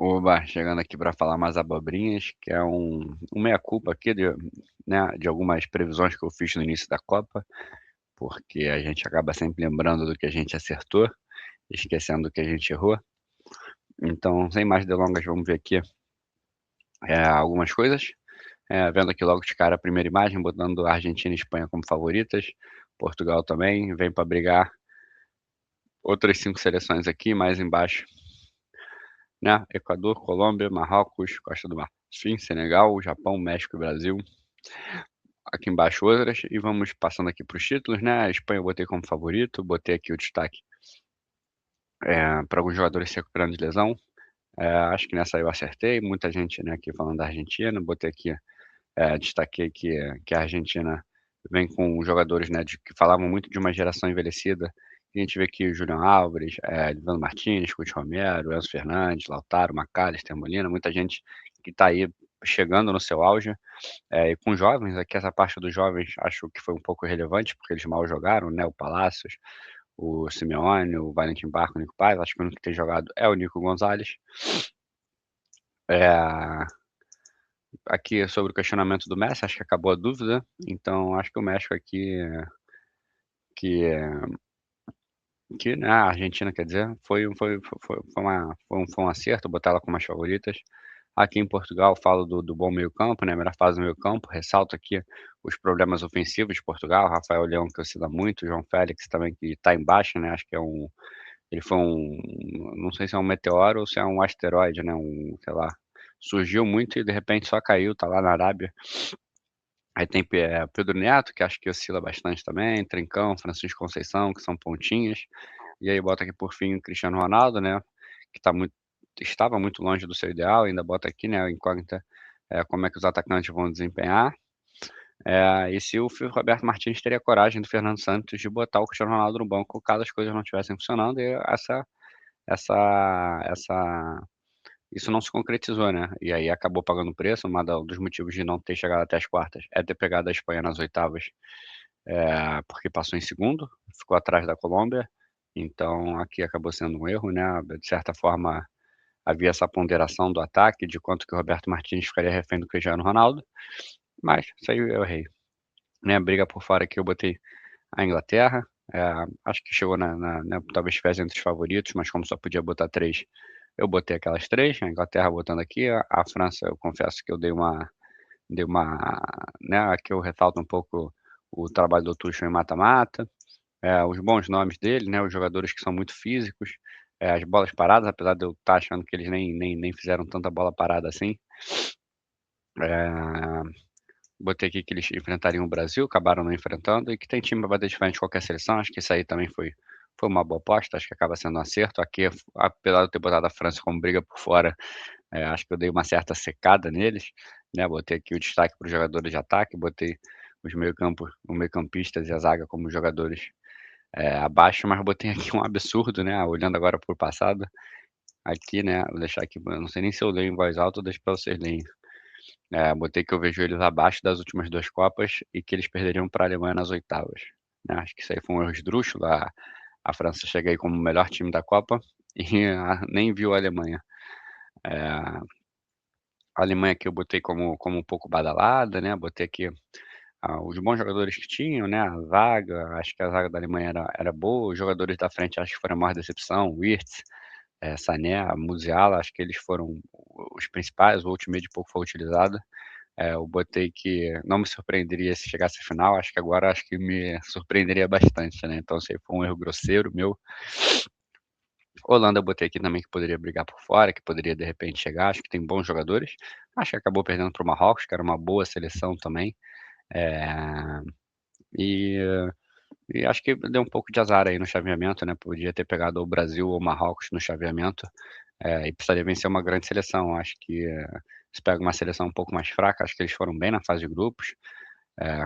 Oba, chegando aqui para falar mais abobrinhas, que é um meia-culpa aqui de algumas previsões que eu fiz no início da Copa, porque a gente acaba sempre lembrando do que a gente acertou, esquecendo do que a gente errou. Então, sem mais delongas, vamos ver aqui, algumas coisas. Vendo aqui logo de cara a primeira imagem, botando Argentina e Espanha como favoritas, Portugal também, vem para brigar. Outras 5 seleções aqui, mais embaixo, né, Equador, Colômbia, Marrocos, Costa do Marfim, Senegal, Japão, México e Brasil. Aqui embaixo outras, e vamos passando aqui para os títulos, né, a Espanha eu botei como favorito, botei aqui o destaque, pra alguns jogadores se recuperando de lesão. Acho que nessa eu acertei, muita gente, né, aqui falando da Argentina, botei aqui, destaquei que a Argentina vem com jogadores, né, que falavam muito de uma geração envelhecida, a gente vê aqui o Julián Álvares, Lisandro Martínez, Cuti Romero, Enzo Fernandes, Lautaro, McAllister, Molina, muita gente que está aí chegando no seu auge. E com jovens, aqui essa parte dos jovens acho que foi um pouco irrelevante, porque eles mal jogaram, né, o Palácios, o Simeone, o Valentim Barco, o Nico Paz, acho que o único que tem jogado é o Nico Gonzalez. Eh, Aqui sobre o questionamento do Messi, acho que acabou a dúvida, então acho que o México aqui, que que, né, a Argentina quer dizer, foi um acerto botar ela como as favoritas. Aqui em Portugal falo do bom meio-campo, né, melhor fase do meio-campo, ressalto aqui os problemas ofensivos de Portugal, Rafael Leão que oscila muito, João Félix também que está em baixa, né, acho que ele foi não sei se é um meteoro ou se é um asteroide, né, sei lá, surgiu muito e de repente só caiu, tá lá na Arábia. Aí tem Pedro Neto, que acho que oscila bastante também, Trincão, Francisco Conceição, que são pontinhas. E aí bota aqui por fim o Cristiano Ronaldo, né, que estava muito longe do seu ideal, ainda bota aqui, né, a incógnita, como é que os atacantes vão desempenhar. E se o Roberto Martins teria coragem do Fernando Santos de botar o Cristiano Ronaldo no banco caso as coisas não estivessem funcionando, e essa isso não se concretizou, né, e aí acabou pagando preço. Dos motivos de não ter chegado até as quartas é ter pegado a Espanha nas oitavas, porque passou em segundo, ficou atrás da Colômbia, então aqui acabou sendo um erro, né, de certa forma havia essa ponderação do ataque, de quanto que o Roberto Martins ficaria refém do Cristiano Ronaldo, mas isso aí eu errei, né, briga por fora aqui eu botei a Inglaterra, acho que chegou né, talvez estivesse entre os favoritos, mas como só podia botar 3, eu botei aquelas 3, a Inglaterra botando aqui, a França eu confesso que eu dei uma, né, aqui eu ressalto um pouco o trabalho do Tuchel em mata-mata, os bons nomes dele, né, os jogadores que são muito físicos, as bolas paradas, apesar de eu estar achando que eles nem fizeram tanta bola parada assim. Eh, Botei aqui que eles enfrentariam o Brasil, acabaram não enfrentando, e que tem time para bater de frente de qualquer seleção, acho que isso aí também foi uma boa aposta, acho que acaba sendo um acerto. Aqui, apesar de eu ter botado a França como briga por fora, acho que eu dei uma certa secada neles, né, botei aqui o destaque para os jogadores de ataque, botei os meio-campistas e a zaga como jogadores, abaixo, mas botei aqui um absurdo, né, olhando agora para o passado, aqui, né, vou deixar aqui, eu não sei nem se eu leio em voz alta ou deixo para vocês lerem. Botei que eu vejo eles abaixo das últimas 2 Copas e que eles perderiam para a Alemanha nas oitavas, né, acho que isso aí foi um erro esdrúxulo, a França chega aí como o melhor time da Copa e nem viu a Alemanha. A Alemanha aqui eu botei como um pouco badalada, né, botei aqui, os bons jogadores que tinham, né, a zaga, acho que a zaga da Alemanha era boa, os jogadores da frente acho que foram a maior decepção, Wirtz, Sané, Musiala, acho que eles foram os principais, o Ultimate pouco foi utilizado. Eu botei que não me surpreenderia se chegasse à final, acho que me surpreenderia bastante, né, então isso aí foi um erro grosseiro meu. Holanda eu botei aqui também que poderia brigar por fora, que poderia de repente chegar, acho que tem bons jogadores. Acho que acabou perdendo para o Marrocos, que era uma boa seleção também. Eh, e e acho que deu um pouco de azar aí no chaveamento, né, podia ter pegado o Brasil ou o Marrocos no chaveamento, e precisaria vencer uma grande seleção. Acho que, se pega uma seleção um pouco mais fraca, acho que eles foram bem na fase de grupos,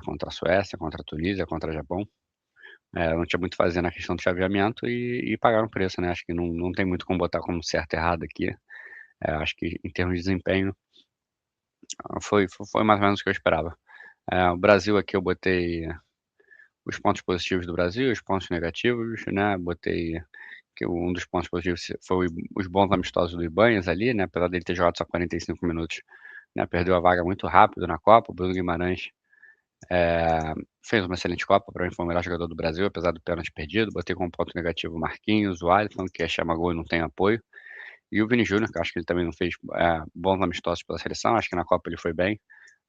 contra a Suécia, contra a Tunísia, contra o Japão. Não tinha muito a fazer na questão do chaveamento e pagaram preço, né, acho que não tem muito como botar como certo e errado aqui. Acho que em termos de desempenho, foi mais ou menos o que eu esperava. O Brasil aqui eu botei os pontos positivos do Brasil, os pontos negativos, né, botei que um dos pontos positivos foi os bons amistosos do Ibanhas ali, né, apesar dele ter jogado só 45 minutos, né, perdeu a vaga muito rápido na Copa. O Bruno Guimarães, fez uma excelente Copa, para mim foi o melhor jogador do Brasil, apesar do pênalti perdido. Botei como ponto negativo o Marquinhos, o Alisson, que chama gol e não tem apoio, e o Vini Júnior, que eu acho que ele também não fez, bons amistosos pela seleção. Acho que na Copa ele foi bem.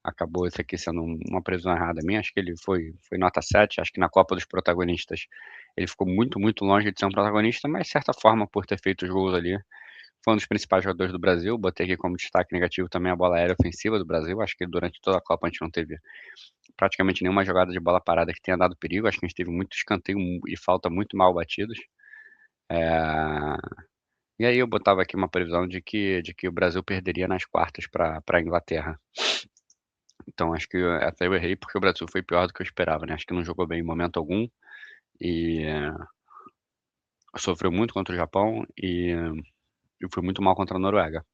Acabou esse aqui sendo uma previsão errada minha, acho que ele foi nota 7. Acho que na Copa dos protagonistas ele ficou muito, muito longe de ser um protagonista, mas de certa forma, por ter feito os gols ali, foi um dos principais jogadores do Brasil. Botei aqui como destaque negativo também a bola aérea ofensiva do Brasil. Acho que durante toda a Copa a gente não teve praticamente nenhuma jogada de bola parada que tenha dado perigo. Acho que a gente teve muito escanteio e falta muito mal batidos. Eh, e aí eu botava aqui uma previsão de que o Brasil perderia nas quartas para a Inglaterra. Então acho que até eu errei, porque o Brasil foi pior do que eu esperava, né. Acho que não jogou bem em momento algum, e sofreu muito contra o Japão, e foi muito mal contra a Noruega.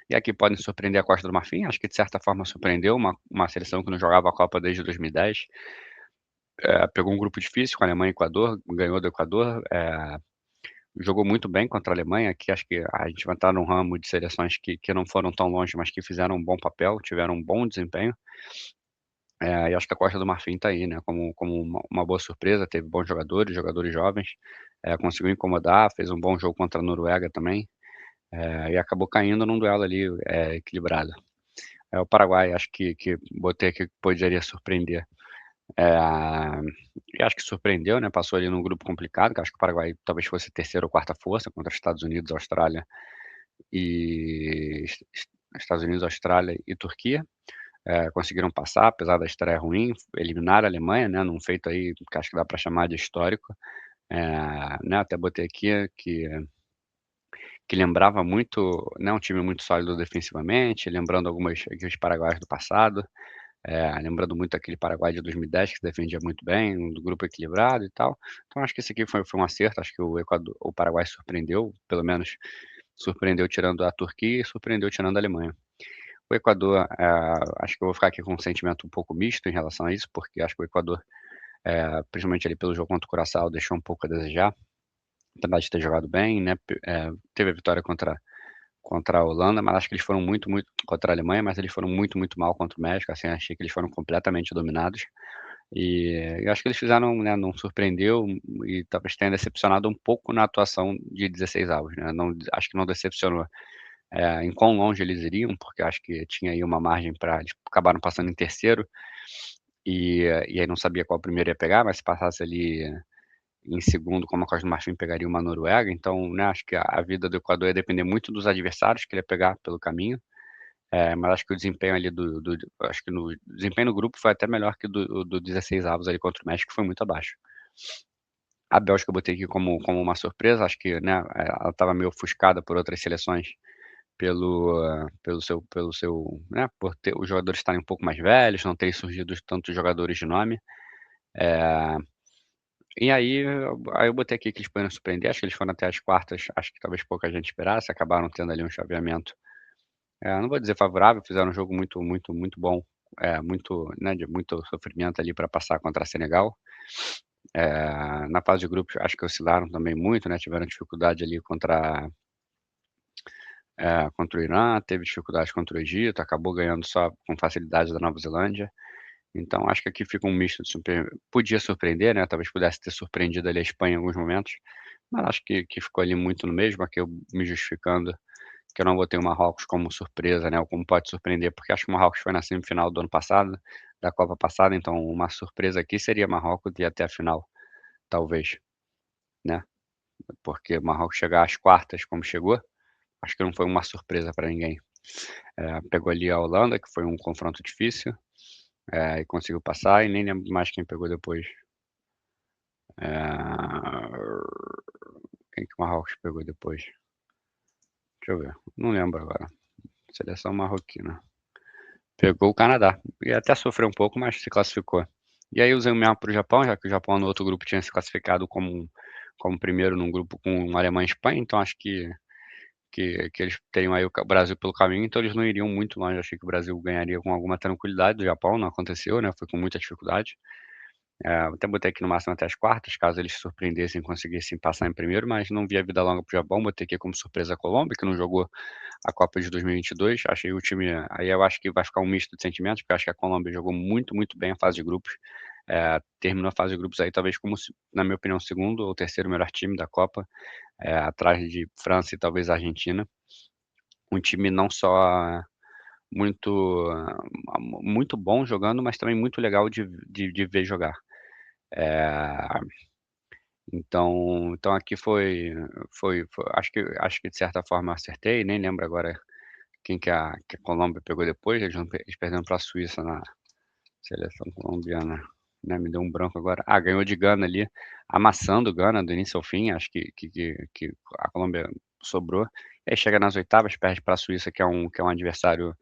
E aqui podem surpreender a Costa do Marfim. Acho que de certa forma surpreendeu, uma seleção que não jogava a Copa desde 2010. Pegou um grupo difícil com a Alemanha e Equador, ganhou do Equador, jogou muito bem contra a Alemanha, que acho que a gente vai estar num ramo de seleções que não foram tão longe, mas que fizeram um bom papel, tiveram um bom desempenho. E acho que a Costa do Marfim está aí, né, como uma boa surpresa. Teve bons jogadores, jogadores jovens, conseguiu incomodar, fez um bom jogo contra a Noruega também, e acabou caindo num duelo ali, equilibrado. O Paraguai, acho que botei aqui que poderia surpreender. E acho que surpreendeu, né, passou ali num grupo complicado, que acho que o Paraguai talvez fosse a terceira ou quarta força contra Estados Unidos, Austrália e Estados Unidos, Austrália e Turquia. Conseguiram passar, apesar da estreia ruim, eliminaram a Alemanha, né, num feito aí que acho que dá para chamar de histórico. Né, até botei aqui que lembrava muito, né, um time muito sólido defensivamente, lembrando algumas equipes paraguaias do passado, lembrando muito aquele Paraguai de 2010 que se defendia muito bem, um grupo equilibrado e tal. Então acho que esse aqui foi um acerto. Acho que o Paraguai surpreendeu, pelo menos surpreendeu tirando a Turquia e surpreendeu tirando a Alemanha. O Equador, acho que eu vou ficar aqui com um sentimento um pouco misto em relação a isso, porque acho que o Equador, principalmente ali pelo jogo contra o Curaçao, deixou um pouco a desejar, apesar de ter jogado bem, né. Teve a vitória contra a Holanda, mas acho que eles foram muito, muito contra a Alemanha, mas eles foram muito, muito mal contra o México. Assim, achei que eles foram completamente dominados. E eu acho que eles fizeram, né, não surpreendeu, e talvez tenha decepcionado um pouco na atuação de 16 avos, né. Não, acho que não decepcionou, em quão longe eles iriam, porque acho que tinha aí uma margem para eles acabaram passando em terceiro, e aí não sabia qual primeiro ia pegar, mas se passasse ali em segundo, como a Costa do Marfim pegaria uma Noruega. Então, né, acho que a vida do Equador ia depender muito dos adversários que ele ia pegar pelo caminho. Mas acho que o desempenho ali acho que no desempenho no grupo foi até melhor que do 16 avos ali contra o México, que foi muito abaixo. A Bélgica eu botei aqui como uma surpresa. Acho que, né, ela estava meio ofuscada por outras seleções, pelo seu, né, por ter os jogadores estarem um pouco mais velhos, não terem surgido tantos jogadores de nome. Eh, e aí eu botei aqui que eles poderiam surpreender. Acho que eles foram até as quartas, acho que talvez pouca gente esperasse, acabaram tendo ali um chaveamento, não vou dizer favorável, fizeram um jogo muito, muito, muito bom, muito, né, de muito sofrimento ali para passar contra a Senegal. Na fase de grupos acho que oscilaram também muito, né, tiveram dificuldade ali contra o Irã, teve dificuldade contra o Egito, acabou ganhando só com facilidade da Nova Zelândia. Então acho que aqui fica um misto de podia surpreender, né, talvez pudesse ter surpreendido ali a Espanha em alguns momentos, mas acho que ficou ali muito no mesmo. Aqui eu me justificando que eu não botei o Marrocos como surpresa, né, ou como pode surpreender, porque acho que o Marrocos foi na semifinal do ano passado, da Copa passada. Então uma surpresa aqui seria Marrocos ir até a final, talvez, né, porque o Marrocos chegar às quartas como chegou, acho que não foi uma surpresa para ninguém. Pegou ali a Holanda, que foi um confronto difícil, e conseguiu passar, e nem lembro mais quem pegou depois. Quem que o Marrocos pegou depois? Deixa eu ver, não lembro agora. Seleção marroquina. Pegou o Canadá, e até sofreu um pouco, mas se classificou. E aí usei o mesmo para o Japão, já que o Japão no outro grupo tinha se classificado como primeiro num grupo com Alemanha e Espanha. Então acho que eles teriam aí o Brasil pelo caminho, então eles não iriam muito longe. Achei que o Brasil ganharia com alguma tranquilidade do Japão, não aconteceu, né, foi com muita dificuldade. Até botei aqui no máximo até as quartas, caso eles surpreendessem e conseguissem passar em primeiro, mas não vi a vida longa para o Japão. Botei aqui como surpresa a Colômbia, que não jogou a Copa de 2022. Achei o time, aí eu acho que vai ficar um misto de sentimentos, porque eu acho que a Colômbia jogou muito, muito bem a fase de grupos. Terminou a fase de grupos aí talvez como, na minha opinião, o segundo ou terceiro melhor time da Copa, atrás de França e talvez Argentina. Um time não só muito, muito bom jogando, mas também muito legal de ver jogar. Eh, então aqui acho que de certa forma eu acertei, nem lembro agora quem que a Colômbia pegou depois, eles perderam para a Suíça na seleção colombiana, né, me deu um branco agora. Ganhou de Gana ali, amassando o Gana do início ao fim, acho que a Colômbia sobrou. E aí chega nas oitavas, perde para a Suíça, que é um adversário,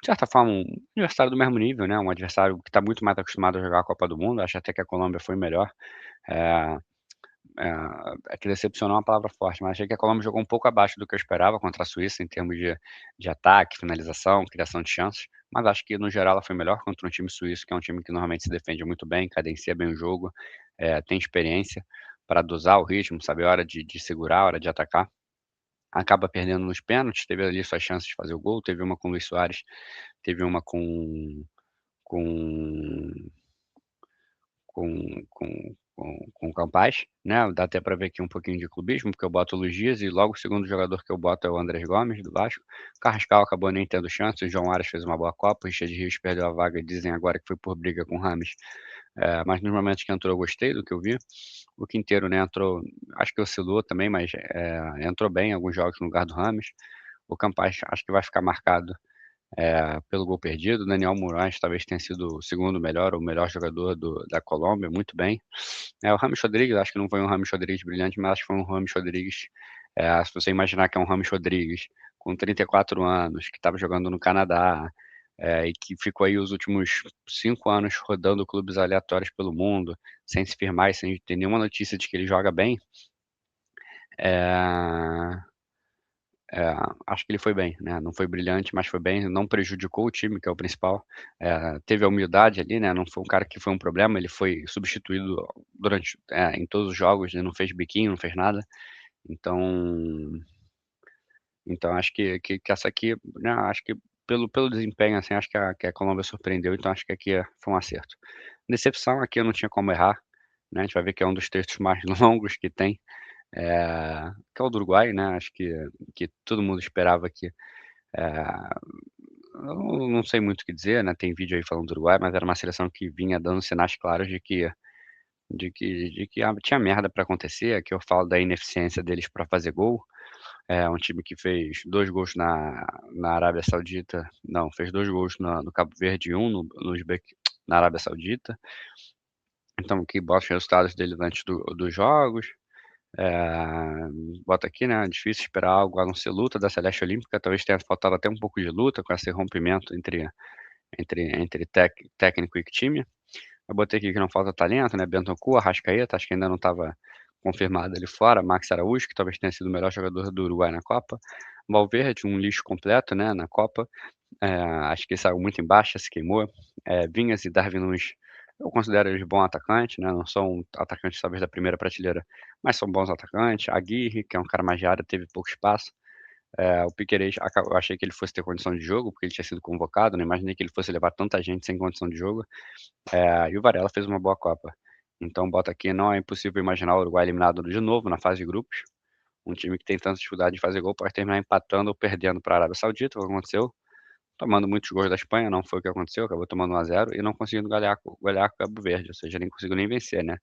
de certa forma, um adversário do mesmo nível, né, um adversário que está muito mais acostumado a jogar a Copa do Mundo, acho até que a Colômbia foi melhor. Eh que decepcionou é uma palavra forte, mas achei que a Colômbia jogou um pouco abaixo do que eu esperava contra a Suíça em termos de ataque, finalização, criação de chances, mas acho que no geral ela foi melhor contra um time suíço, que é um time que normalmente se defende muito bem, cadencia bem o jogo, tem experiência para dosar o ritmo, saber a hora de segurar, a hora de atacar. Acaba perdendo nos pênaltis, teve ali suas chances de fazer o gol, teve uma com o Luís Soares, teve uma com com o Campas, né, dá até para ver aqui um pouquinho de clubismo, porque eu boto o Luiz Dias e logo o segundo jogador que eu boto é o Andrés Gomes, do Vasco. O Carrascal acabou nem tendo chance, o João Aras fez uma boa Copa, o Richard Rios perdeu a vaga, dizem agora que foi por briga com o Rames. Mas nos momentos que entrou eu gostei do que eu vi. O Quinteiro, né, entrou, acho que oscilou também, mas entrou bem em alguns jogos no lugar do Rames. O Campas acho que vai ficar marcado pelo gol perdido. O Daniel Moraes talvez tenha sido o segundo melhor ou o melhor jogador da Colômbia, muito bem. O Rames Rodrigues, acho que não foi um Rames Rodrigues brilhante, mas acho que foi um Rames Rodrigues, se você imaginar que é um Rames Rodrigues com 34 anos, que estava jogando no Canadá, e que ficou aí os últimos 5 anos rodando clubes aleatórios pelo mundo, sem se firmar e sem ter nenhuma notícia de que ele joga bem, eh acho que ele foi bem, né, não foi brilhante, mas foi bem, não prejudicou o time, que é o principal. Teve a humildade ali, né, não foi um cara que foi um problema, ele foi substituído em todos os jogos, ele não fez biquinho, não fez nada. Então acho que essa aqui, né, acho que pelo desempenho, assim, acho que a Colômbia surpreendeu, então acho que aqui foi um acerto. Decepção, aqui eu não tinha como errar, né, a gente vai ver que é um dos textos mais longos que tem, que é o do Uruguai, né, acho que todo mundo esperava que eu não sei muito o que dizer, né, tem vídeo aí falando do Uruguai, mas era uma seleção que vinha dando sinais claros de que tinha merda pra acontecer. Aqui eu falo da ineficiência deles pra fazer gol. É um time que fez 2 gols na Arábia Saudita, não, fez 2 gols no Cabo Verde e 1 no na Arábia Saudita. Então que bota os resultados deles antes dos jogos. Bota aqui, né, difícil esperar algo a não ser luta da Celeste Olímpica, talvez tenha faltado até um pouco de luta com esse rompimento entre técnico e time. Eu botei aqui que não falta talento, né, Bentancur, Arrascaeta, acho que ainda não estava confirmado ali fora, Max Araújo, que talvez tenha sido o melhor jogador do Uruguai na Copa. Valverde, um lixo completo, né, na Copa. Acho que saiu muito embaixo, se queimou. Vinhas e Darwin Núñez, eu considero eles bons atacantes, né, não são atacantes talvez da primeira prateleira, mas são bons atacantes. Aguirre, que é um cara mais de área, teve pouco espaço. O Piquerez, eu achei que ele fosse ter condição de jogo, porque ele tinha sido convocado, não imaginei que ele fosse levar tanta gente sem condição de jogo. E o Varela fez uma boa Copa. Então bota aqui, não é impossível imaginar o Uruguai eliminado de novo na fase de grupos. Um time que tem tanta dificuldade de fazer gol pode terminar empatando ou perdendo para a Arábia Saudita, foi o que aconteceu. Tomando muitos gols da Espanha, não foi o que aconteceu, acabou tomando 1-0 e não conseguindo golear o Cabo Verde, ou seja, nem conseguiu nem vencer, né.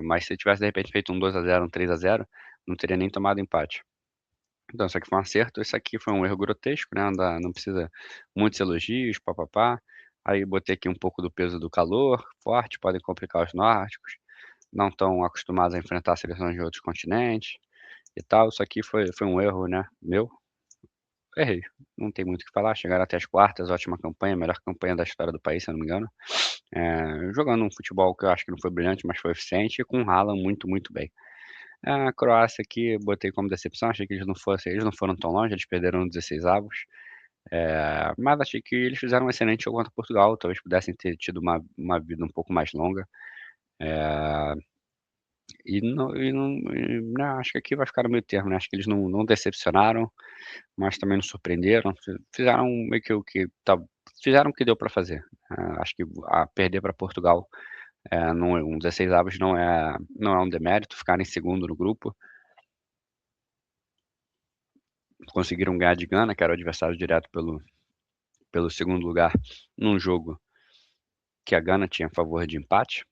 Mas se tivesse de repente feito um 2-0, um 3-0, não teria nem tomado empate. Então isso aqui foi um acerto, isso aqui foi um erro grotesco, né, não precisa muitos elogios, pá-pá-pá. Aí botei aqui um pouco do peso do calor, forte, podem complicar os nórdicos, não estão acostumados a enfrentar seleções de outros continentes e tal. Isso aqui foi um erro, né, meu, errei, não tem muito o que falar, chegaram até as quartas, ótima campanha, melhor campanha da história do país, se eu não me engano. Jogando um futebol que eu acho que não foi brilhante, mas foi eficiente, e com o Haaland muito, muito bem. A Croácia aqui botei como decepção, achei que eles não foram tão longe, eles perderam no 16avos, mas achei que eles fizeram um excelente jogo contra Portugal, talvez pudessem ter tido uma vida um pouco mais longa. Eh, né, acho que aqui vai ficar no meio termo, né, acho que eles não decepcionaram, mas também não surpreenderam, fizeram meio que o que fizeram o que deu para fazer. Acho que perder para Portugal, não é um 16avos não é um demérito, ficar em segundo no grupo, conseguiram ganhar de Gana, que era o adversário direto pelo segundo lugar, num jogo que a Gana tinha favor de empate,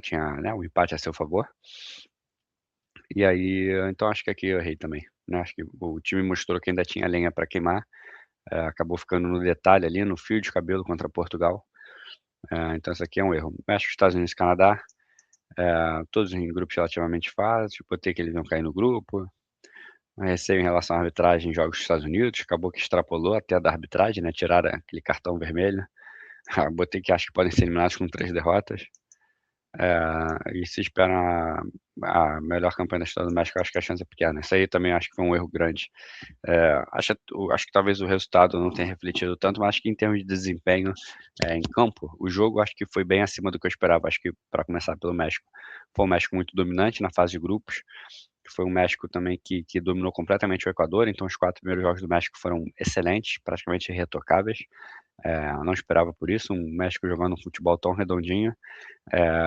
tinha, né, o empate a seu favor. E aí, então acho que aqui eu errei também, né, acho que o time mostrou que ainda tinha lenha para queimar, acabou ficando no detalhe ali, no fio de cabelo contra Portugal, então isso aqui é um erro. México, Estados Unidos e Canadá, todos em grupos relativamente fáceis, botei que eles iam cair no grupo, receio em relação à arbitragem em jogos dos Estados Unidos, acabou que extrapolou até da arbitragem, né, tiraram aquele cartão vermelho, botei que acho que podem ser eliminados com 3 derrotas. E se espera a melhor campanha da história do México, acho que a chance é pequena. Isso aí também acho que foi um erro grande. Acho que talvez o resultado não tenha refletido tanto, mas acho que em termos de desempenho, em campo, o jogo acho que foi bem acima do que eu esperava. Acho que, para começar pelo México, foi um México muito dominante na fase de grupos, foi um México também que dominou completamente o Equador, então os 4 primeiros jogos do México foram excelentes, praticamente irretocáveis. Não esperava por isso, um México jogando um futebol tão redondinho,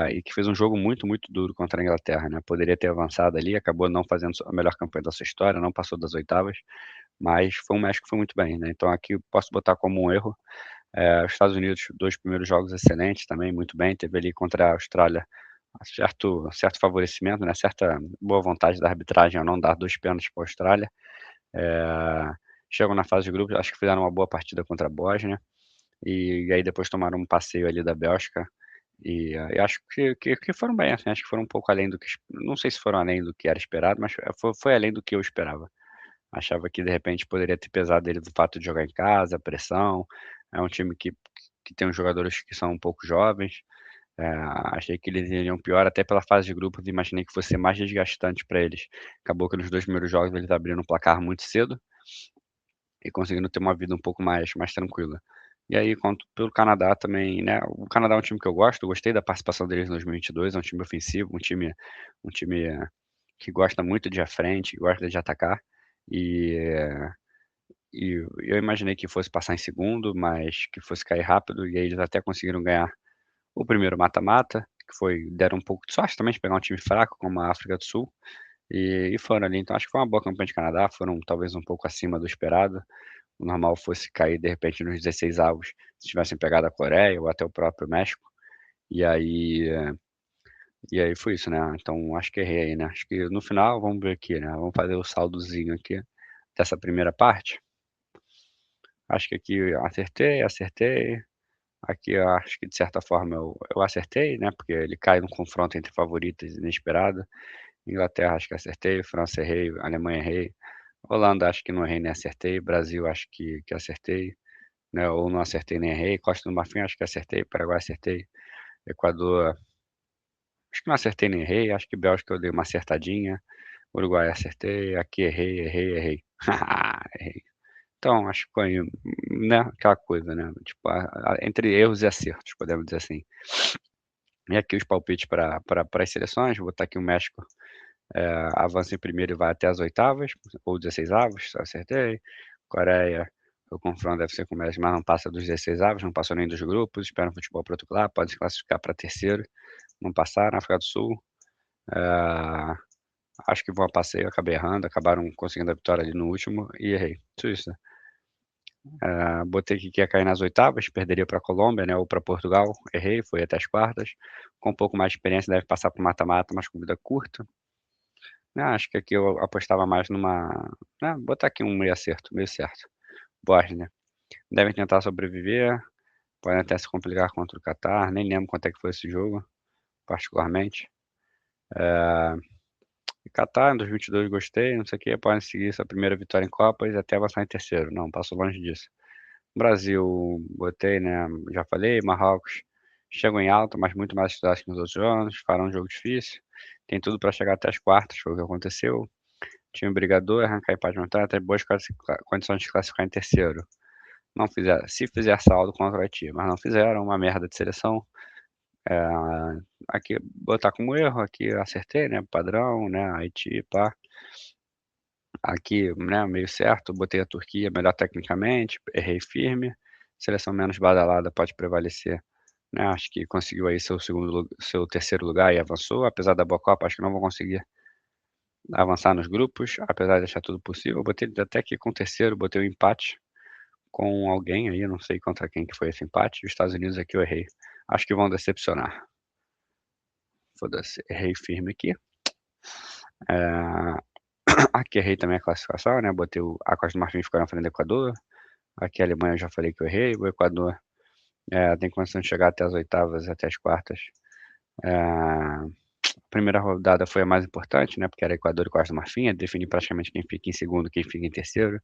e que fez um jogo muito, muito duro contra a Inglaterra, né? Poderia ter avançado ali, acabou não fazendo a melhor campanha da sua história, não passou das oitavas, mas foi um México que foi muito bem, né? Então aqui eu posso botar como um erro. Os Estados Unidos, 2 primeiros jogos excelentes também, muito bem, teve ali contra a Austrália certo favorecimento, né, certa boa vontade da arbitragem ao não dar 2 pênaltis para a Austrália. Eh, Chegam na fase de grupos, acho que fizeram uma boa partida contra a Bósnia, e aí depois tomaram um passeio ali da Bélgica, e acho que foram bem, assim, acho que foram um pouco além do que não sei se foram além do que era esperado, mas foi além do que eu esperava. Achava que de repente poderia ter pesado dele do fato de jogar em casa, pressão, é um time que tem uns jogadores que são um pouco jovens, achei que eles iriam pior até pela fase de grupos, imaginei que fosse ser mais desgastante para eles. Acabou que nos 2 primeiros jogos eles abriram o placar muito cedo, e conseguindo ter uma vida um pouco mais tranquila. E aí quanto pelo Canadá também, né, o Canadá é um time que eu gosto, gostei da participação deles em 2022, é um time ofensivo, um time que gosta muito de ir à frente, gosta de atacar, e eu imaginei que fosse passar em segundo, mas que fosse cair rápido, e aí eles até conseguiram ganhar o primeiro mata-mata, que deram um pouco de sorte também de pegar um time fraco como a África do Sul, e foram ali. Então acho que foi uma boa campanha de Canadá, foram talvez um pouco acima do esperado. O normal fosse cair de repente nos 16avos, se tivessem pegado a Coreia ou até o próprio México. E aí, foi isso, né. Então acho que errei aí, né. Acho que no final vamos ver aqui, né, vamos fazer o saldozinho aqui dessa primeira parte. Acho que aqui acertei. Aqui eu acho que de certa forma eu acertei, né, porque ele cai num confronto entre favoritos inesperado. Inglaterra acho que acertei, França errei, Alemanha errei, Holanda acho que não errei nem acertei, Brasil acho que acertei, né, ou não acertei nem errei, Costa do Marfim acho que acertei, Paraguai acertei, Equador acho que não acertei nem errei, acho que Bélgica eu dei uma acertadinha, Uruguai acertei, aqui errei. Errei. Então acho que foi, né, aquela coisa, né, tipo, entre erros e acertos, podemos dizer assim. E aqui os palpites para as seleções, vou botar aqui o México, avança em primeiro e vai até as oitavas, ou 16avos, acertei. Coreia, o confronto deve ser com o México, mas não passa dos 16avos, não passou nem dos grupos, espera um futebol protocolar, pode se classificar para terceiro, não passaram. África do Sul, eh, acho que vão a passeio, acabei errando, acabaram conseguindo a vitória ali no último e errei. Suíça, botei que ia cair nas oitavas, perderia para a Colômbia, né, ou para Portugal, errei, foi até as quartas. Com um pouco mais de experiência deve passar para o mata-mata, mas com vida curta. Acho que aqui eu apostava mais botar aqui um meio acerto, meio certo. Bósnia, devem tentar sobreviver, podem até se complicar contra o Catar, nem lembro quanto é que foi esse jogo, particularmente. Catar em 2022 gostei, não sei o quê, podem seguir sua primeira vitória em Copas e até avançar em terceiro, não, passo longe disso. Brasil, botei, né, já falei, Marrocos chegam em alta, mas muito mais estudados que nos outros anos, farão um jogo difícil, tem tudo para chegar até as quartas, foi o que aconteceu. Time brigador, arrancar empate no tem boas condições de classificar em terceiro. Não fizeram, se fizer saldo contra o Haiti, mas não fizeram, uma merda de seleção. Aqui botar como erro, aqui acertei, né, padrão, né, Haiti, pá. Aqui, né, meio certo, botei a Turquia melhor tecnicamente, errei firme. Seleção menos badalada pode prevalecer, né, acho que conseguiu aí seu terceiro lugar e avançou, apesar da boa Copa, acho que não vão conseguir avançar nos grupos, apesar de achar tudo possível. Eu botei até que com o terceiro, botei um empate com alguém aí, não sei contra quem que foi esse empate. Os Estados Unidos aqui eu errei. Acho que vão decepcionar. Foda-se, errei firme aqui. Eh, Aqui errei também a classificação, né, botei a Costa do Marfim ficou na frente do Equador. Aqui a Alemanha eu já falei que eu errei, o Equador, tem condição de chegar até as oitavas, até as quartas. A primeira rodada foi a mais importante, né, porque era Equador e Costa do Marfim, definir praticamente quem fica em segundo, quem fica em terceiro.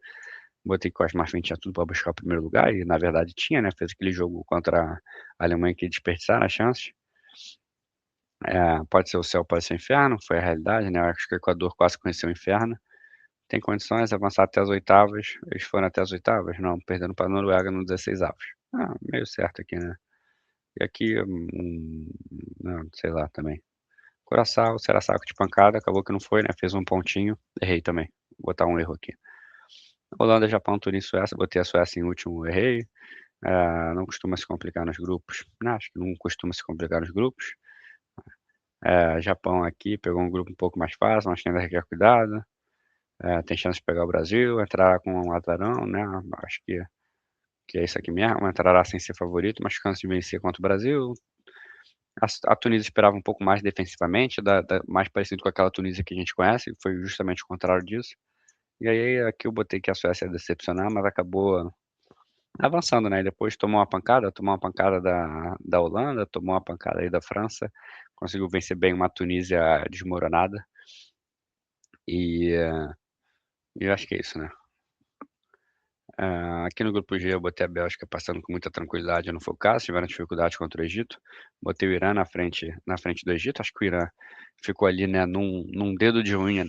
Botei que o Costa do Marfim tinha tudo para buscar o primeiro lugar e na verdade tinha, né, fez aquele jogo contra a Alemanha que desperdiçaram as chances. Pode ser o céu, pode ser o inferno, foi a realidade, né, eu acho que o Equador quase conheceu o inferno. Tem condições de avançar até as oitavas. Eles foram até as oitavas? Não, perdendo para a Noruega no 16avos. Meio certo aqui, né? E aqui, não, sei lá também. Curaçao, será saco de pancada, acabou que não foi, né? Fez um pontinho, errei também. Vou botar um erro aqui. Holanda, Japão, Tunísia, Suécia, botei a Suécia em último, errei. Não costuma se complicar nos grupos. Não, acho que não costuma se complicar nos grupos. Japão aqui, pegou um grupo um pouco mais fácil, mas que ainda requer cuidado. Tem chance de pegar o Brasil, entrar com um azarão, né? Acho que é isso aqui mesmo, entrará sem ser favorito, mas chance de vencer contra o Brasil. A Tunísia esperava um pouco mais defensivamente, mais parecido com aquela Tunísia que a gente conhece, foi justamente o contrário disso. E aí aqui eu botei que a Suécia ia decepcionar, mas acabou avançando, né? E depois tomou uma pancada da Holanda, tomou uma pancada aí da França, conseguiu vencer bem uma Tunísia desmoronada. E eu acho que é isso, né? Aqui no grupo G eu botei a Bélgica passando com muita tranquilidade, não foi o caso, tiveram dificuldade contra o Egito. Botei o Irã na frente do Egito, acho que o Irã ficou ali, né, num dedo de unha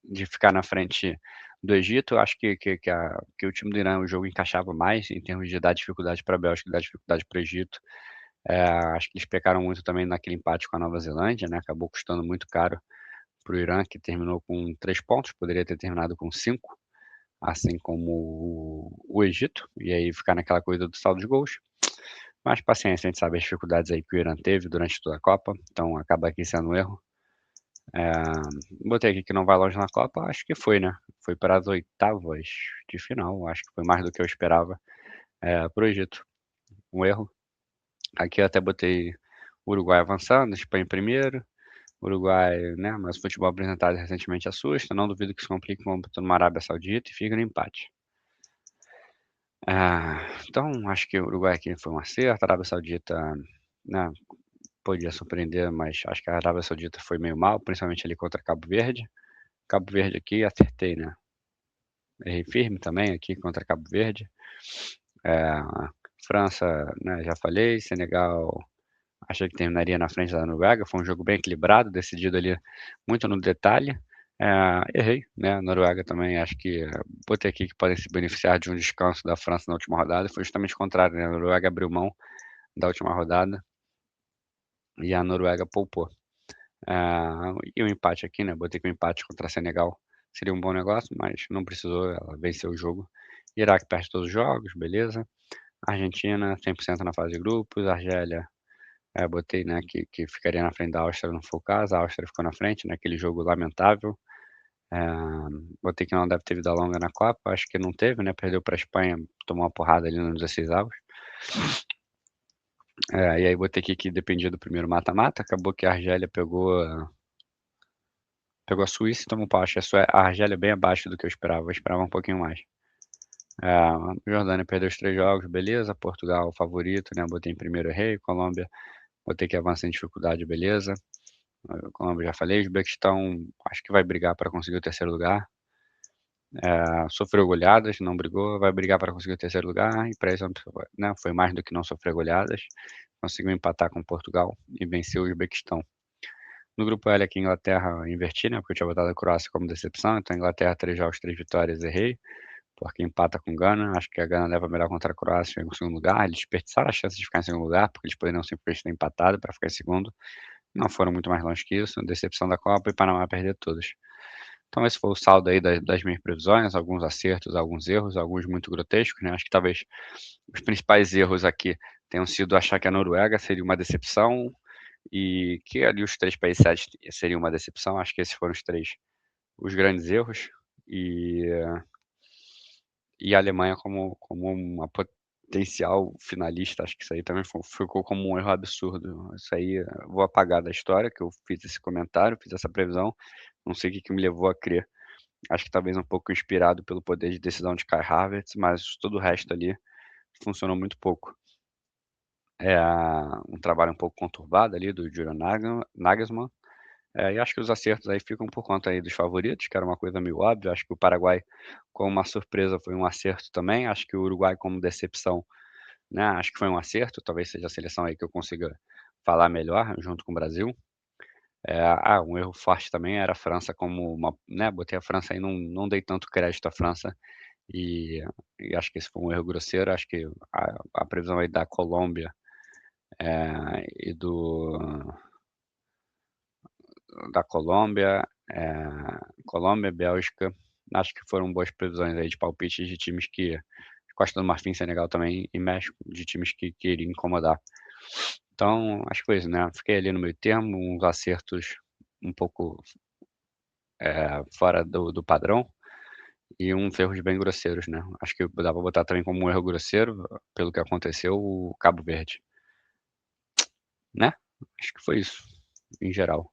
de ficar na frente do Egito. Eu acho que o time do Irã, o jogo encaixava mais em termos de dar dificuldade para a Bélgica e dar dificuldade para o Egito. Acho que eles pecaram muito também naquele empate com a Nova Zelândia, né, acabou custando muito caro para o Irã, que terminou com 3 pontos, poderia ter terminado com 5, assim como o Egito, e aí ficar naquela coisa do saldo de gols. Mas paciência, a gente sabe as dificuldades aí que o Irã teve durante toda a Copa, então acaba aqui sendo um erro. Botei aqui que não vai longe na Copa, acho que foi, né? Foi para as oitavas de final, acho que foi mais do que eu esperava para o Egito. Um erro. Aqui eu até botei o Uruguai avançando, Espanha em primeiro. Uruguai, né? Mas o futebol apresentado recentemente assusta. Não duvido que se complique botando uma Arábia Saudita e fica no empate. Então, acho que o Uruguai aqui foi um acerto. A Arábia Saudita, né, podia surpreender, mas acho que a Arábia Saudita foi meio mal, principalmente ali contra Cabo Verde. Cabo Verde aqui, acertei, né? Errei firme também aqui contra Cabo Verde. É, França, né, já falei. Senegal, achei que terminaria na frente da Noruega. Foi um jogo bem equilibrado, decidido ali muito no detalhe. Errei, né? Noruega também, acho que botei aqui que podem se beneficiar de um descanso da França na última rodada. Foi justamente o contrário, né? A Noruega abriu mão da última rodada e a Noruega poupou. E o empate aqui, né? Botei que o empate contra a Senegal seria um bom negócio, mas não precisou, ela venceu o jogo. Iraque perde todos os jogos, beleza. Argentina, 100% na fase de grupos. Argélia, botei, né, que ficaria na frente da Áustria, não foi o caso. A Áustria ficou na frente, naquele jogo lamentável. Botei que não deve ter vida longa na Copa, acho que não teve, né? Perdeu para a Espanha, tomou uma porrada ali nos 16avos. E aí botei aqui que dependia do primeiro mata-mata, acabou que a Argélia pegou a Suíça e tomou um pau. Acho que a Argélia é bem abaixo do que eu esperava um pouquinho mais. Jordânia perdeu os 3 jogos, beleza. Portugal, favorito, né? Botei em primeiro, errei. Colômbia, botei que avança em dificuldade, beleza. Colômbia já falei. Uzbequistão, acho que vai brigar para conseguir o terceiro lugar. Sofreu goleadas, não brigou, vai brigar para conseguir o terceiro lugar. E para isso, né, foi mais do que não sofrer goleadas. Conseguiu empatar com Portugal e venceu o Uzbequistão. No grupo L aqui, Inglaterra, inverti, né? Porque eu tinha botado a Croácia como decepção. Então, Inglaterra, 3 jogos, 3 vitórias, errei. porque empata com Gana, acho que a Gana leva melhor contra a Croácia em segundo lugar, eles desperdiçaram a chance de ficar em segundo lugar, porque eles poderiam simplesmente ter empatado para ficar em segundo, não foram muito mais longe que isso, decepção da Copa e Panamá perder todas. Então esse foi o saldo aí das minhas previsões, alguns acertos, alguns erros, alguns muito grotescos, né, acho que talvez os principais erros aqui tenham sido achar que a Noruega seria uma decepção, e que ali os 3 países sede seria uma decepção, acho que esses foram os grandes erros, e a Alemanha como uma potencial finalista, acho que isso aí também ficou como um erro absurdo. Isso aí vou apagar da história, que eu fiz esse comentário, fiz essa previsão, não sei o que me levou a crer. Acho que talvez um pouco inspirado pelo poder de decisão de Kai Havertz, mas todo o resto ali funcionou muito pouco. É um trabalho um pouco conturbado ali do Julian Nagelsmann, e acho que os acertos aí ficam por conta aí dos favoritos, que era uma coisa meio óbvia. Acho que o Paraguai, como uma surpresa, foi um acerto também. Acho que o Uruguai, como decepção, né, acho que foi um acerto. Talvez seja a seleção aí que eu consiga falar melhor, junto com o Brasil. Um erro forte também era a França como uma, né, botei a França aí, não dei tanto crédito à França, e acho que esse foi um erro grosseiro. Acho que a previsão aí da Colômbia, e da Colômbia, Colômbia, Bélgica, acho que foram boas previsões aí de palpites de times que Costa do Marfim, Senegal também e México, de times que iriam incomodar. Então, acho que foi isso, né, fiquei ali no meio termo, uns acertos um pouco, fora do padrão e uns erros bem grosseiros, né. Acho que dá pra botar também como um erro grosseiro, pelo que aconteceu, o Cabo Verde, né. Acho que foi isso, em geral.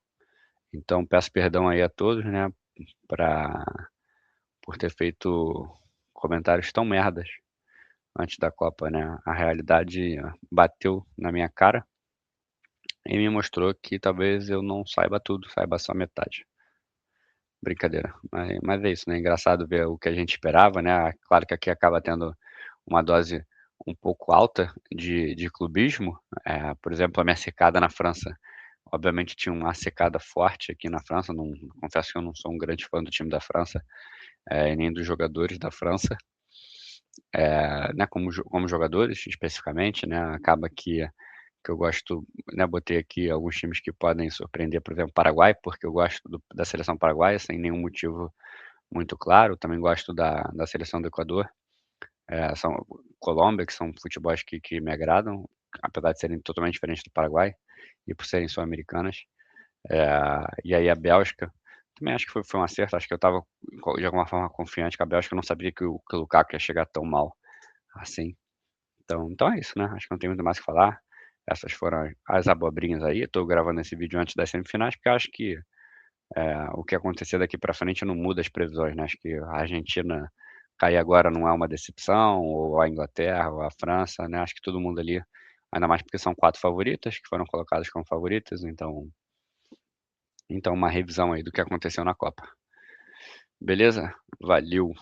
Então peço perdão aí a todos, né, pra por ter feito comentários tão merdas antes da Copa, né. A realidade bateu na minha cara e me mostrou que talvez eu não saiba tudo, saiba só metade. Brincadeira, mas é isso, né, engraçado ver o que a gente esperava, né. Claro que aqui acaba tendo uma dose um pouco alta de clubismo, por exemplo, a minha secada na França, obviamente tinha uma secada forte aqui na França, não, confesso que eu não sou um grande fã do time da França, e nem dos jogadores da França, né, como jogadores especificamente, né, acaba que eu gosto, né, botei aqui alguns times que podem surpreender, por exemplo, Paraguai, porque eu gosto da seleção paraguaia sem nenhum motivo muito claro, também gosto da seleção do Equador, são Colômbia, que são futebols que me agradam, apesar de serem totalmente diferentes do Paraguai e por serem sul-americanas. E aí a Bélgica, também acho que foi um acerto, acho que eu estava de alguma forma confiante que a Bélgica, eu não sabia que o Lukaku ia chegar tão mal assim. Então é isso, né, acho que não tem muito mais o que falar. Essas foram as abobrinhas aí. Eu tô gravando esse vídeo antes das semifinais, porque eu acho que, o que acontecer daqui pra frente não muda as previsões, né. Acho que a Argentina cair agora não é uma decepção, ou a Inglaterra, ou a França, né. Acho que todo mundo ali, ainda mais porque são 4 favoritas, que foram colocadas como favoritas, então uma revisão aí do que aconteceu na Copa. Beleza? Valeu.